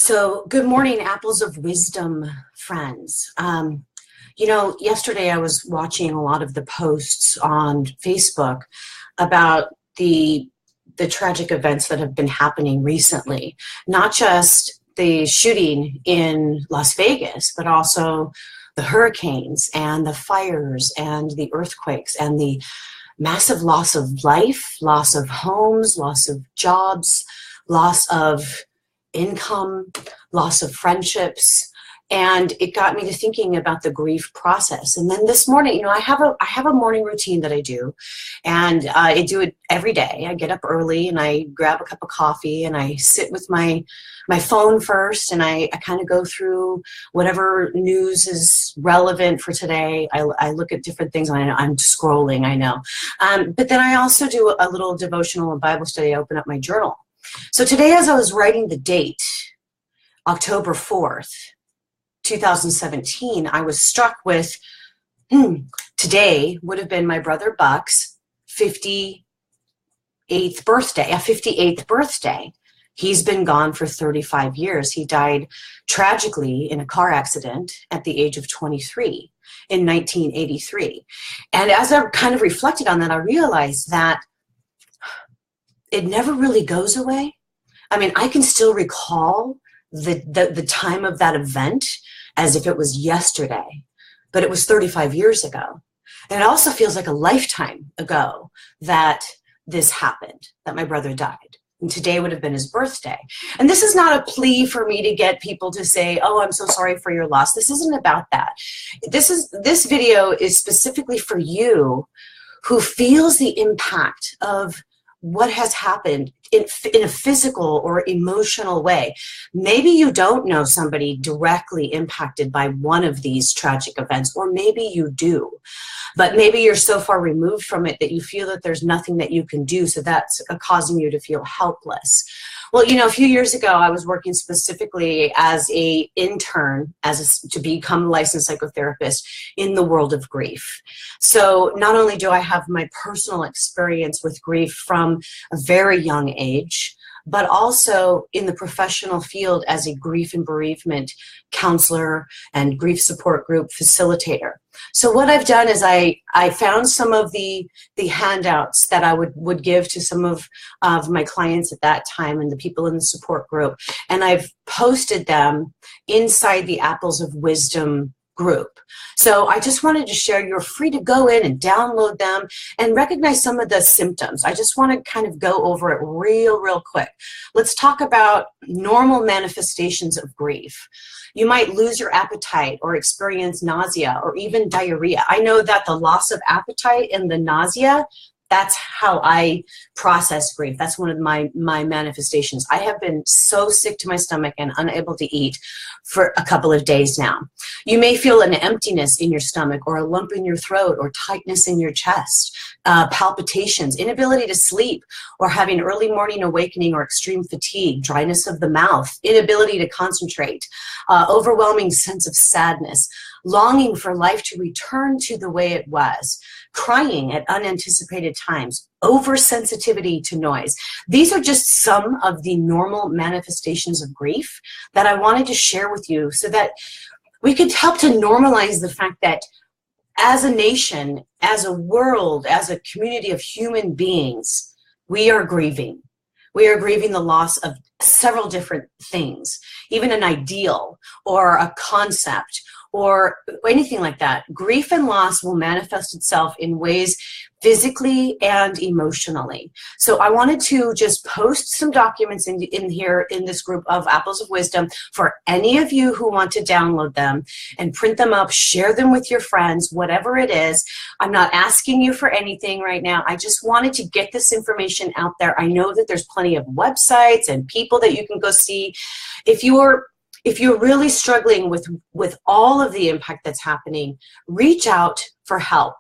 So, good morning, Apples of Wisdom friends. Yesterday I was watching a lot of the posts on Facebook about the tragic events that have been happening recently. Not just the shooting in Las Vegas, but also the hurricanes and the fires and the earthquakes and the massive loss of life, loss of homes, loss of jobs, loss of income, loss of friendships. And it got me to thinking about the grief process. And then this morning, I have a morning routine that I do, and I do it every day. I get up early and I grab a cup of coffee and I sit with my phone first, and I kind of go through whatever news is relevant for today. I look at different things. I'm scrolling, I know. But then I also do a little devotional and Bible study. I open up my journal. So today, as I was writing the date, October 4th, 2017, I was struck with, today would have been my brother Buck's 58th birthday. He's been gone for 35 years. He died tragically in a car accident at the age of 23 in 1983. And as I kind of reflected on that, I realized that it never really goes away. I mean, I can still recall the time of that event as if it was yesterday, but it was 35 years ago. And it also feels like a lifetime ago that this happened, that my brother died. And today would have been his birthday. And this is not a plea for me to get people to say, oh, I'm so sorry for your loss. This isn't about that. This video is specifically for you who feels the impact of what has happened in a physical or emotional way. Maybe you don't know somebody directly impacted by one of these tragic events, or maybe you do. But maybe you're so far removed from it that you feel that there's nothing that you can do, so that's causing you to feel helpless. Well, a few years ago, I was working specifically as an intern to become a licensed psychotherapist in the world of grief. So not only do I have my personal experience with grief from a very young age, but also in the professional field as a grief and bereavement counselor and grief support group facilitator. So what I've done is I found some of the handouts that I would give to some of my clients at that time and the people in the support group, and I've posted them inside the Apples of Wisdom group. So I just wanted to share, you're free to go in and download them and recognize some of the symptoms. I just want to kind of go over it real quick. Let's talk about normal manifestations of grief. You might lose your appetite or experience nausea or even diarrhea. I know that the loss of appetite and the nausea, that's how I process grief. That's one of my manifestations. I have been so sick to my stomach and unable to eat for a couple of days now. You may feel an emptiness in your stomach or a lump in your throat or tightness in your chest, palpitations, inability to sleep, or having early morning awakening or extreme fatigue, dryness of the mouth, inability to concentrate, overwhelming sense of sadness, longing for life to return to the way it was, crying at unanticipated times, oversensitivity to noise. These are just some of the normal manifestations of grief that I wanted to share with you so that we could help to normalize the fact that as a nation, as a world, as a community of human beings, we are grieving. We are grieving the loss of several different things, even an ideal or a concept or anything like that. Grief and loss will manifest itself in ways physically and emotionally. So I wanted to just post some documents in here in this group of Apples of Wisdom for any of you who want to download them and print them up, share them with your friends, whatever it is. I'm not asking you for anything right now. I just wanted to get this information out there. I know that there's plenty of websites and people that you can go see. If you're really struggling with all of the impact that's happening, reach out for help.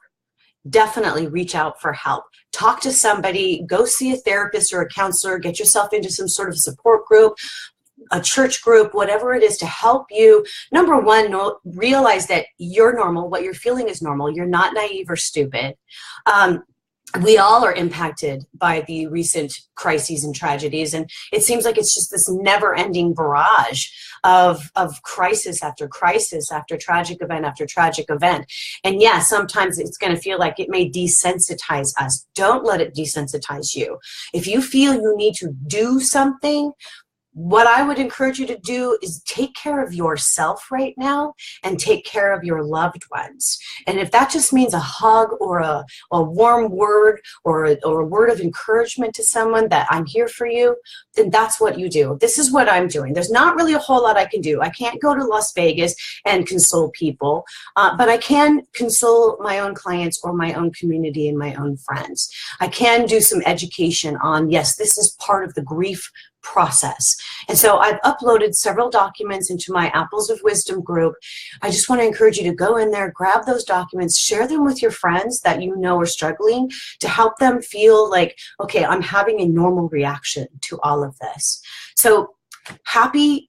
Definitely reach out for help. Talk to somebody, go see a therapist or a counselor, get yourself into some sort of support group, a church group, whatever it is to help you. Number one, realize that you're normal. What you're feeling is normal. You're not naive or stupid. we all are impacted by the recent crises and tragedies, and it seems like it's just this never-ending barrage of crisis after crisis after tragic event after tragic event. And yeah, sometimes it's going to feel like it may desensitize us. Don't let it desensitize you. If you feel you need to do something, what I would encourage you to do is take care of yourself right now and take care of your loved ones. And if that just means a hug or a warm word or a word of encouragement to someone that I'm here for you, then that's what you do. This is what I'm doing. There's not really a whole lot I can do. I can't go to Las Vegas and console people, but I can console my own clients or my own community and my own friends. I can do some education on, yes, this is part of the grief process. And so I've uploaded several documents into my Apples of Wisdom group. I just want to encourage you to go in there, grab those documents, share them with your friends that you know are struggling, to help them feel like, okay, I'm having a normal reaction to all of this. So happy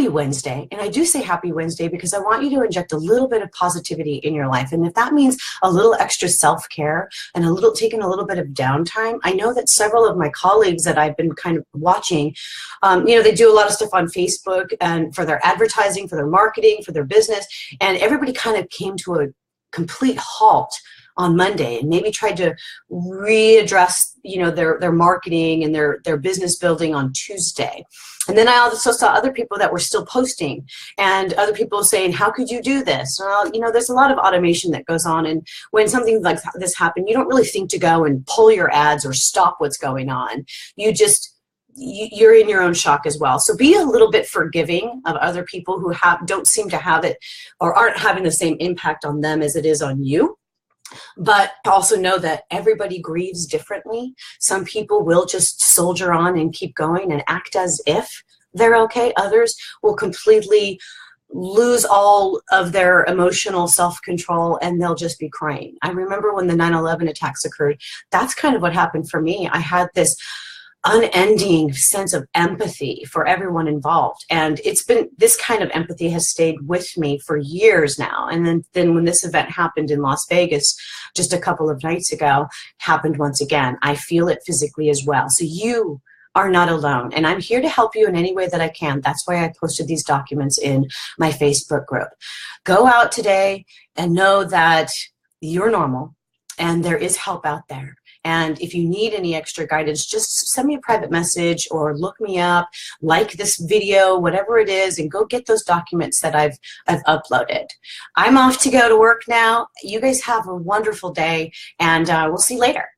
Wednesday. And I do say happy Wednesday because I want you to inject a little bit of positivity in your life. And if that means a little extra self-care and taking a little bit of downtime, I know that several of my colleagues that I've been kind of watching, they do a lot of stuff on Facebook and for their advertising, for their marketing, for their business. And everybody kind of came to a complete halt on Monday and maybe tried to readdress, their marketing and their business building on Tuesday. And then I also saw other people that were still posting and other people saying, how could you do this? Well, there's a lot of automation that goes on. And when something like this happens, you don't really think to go and pull your ads or stop what's going on. You're in your own shock as well. So be a little bit forgiving of other people who don't seem to have it or aren't having the same impact on them as it is on you. But also know that everybody grieves differently. Some people will just soldier on and keep going and act as if they're okay. Others will completely lose all of their emotional self-control and they'll just be crying. I remember when the 9/11 attacks occurred, that's kind of what happened for me. I had this unending sense of empathy for everyone involved. And this kind of empathy has stayed with me for years now. And then when this event happened in Las Vegas just a couple of nights ago, happened once again, I feel it physically as well. So you are not alone. And I'm here to help you in any way that I can. That's why I posted these documents in my Facebook group. Go out today and know that you're normal and there is help out there. And if you need any extra guidance, just send me a private message or look me up, like this video, whatever it is, and go get those documents that I've uploaded. I'm off to go to work now. You guys have a wonderful day, and we'll see you later.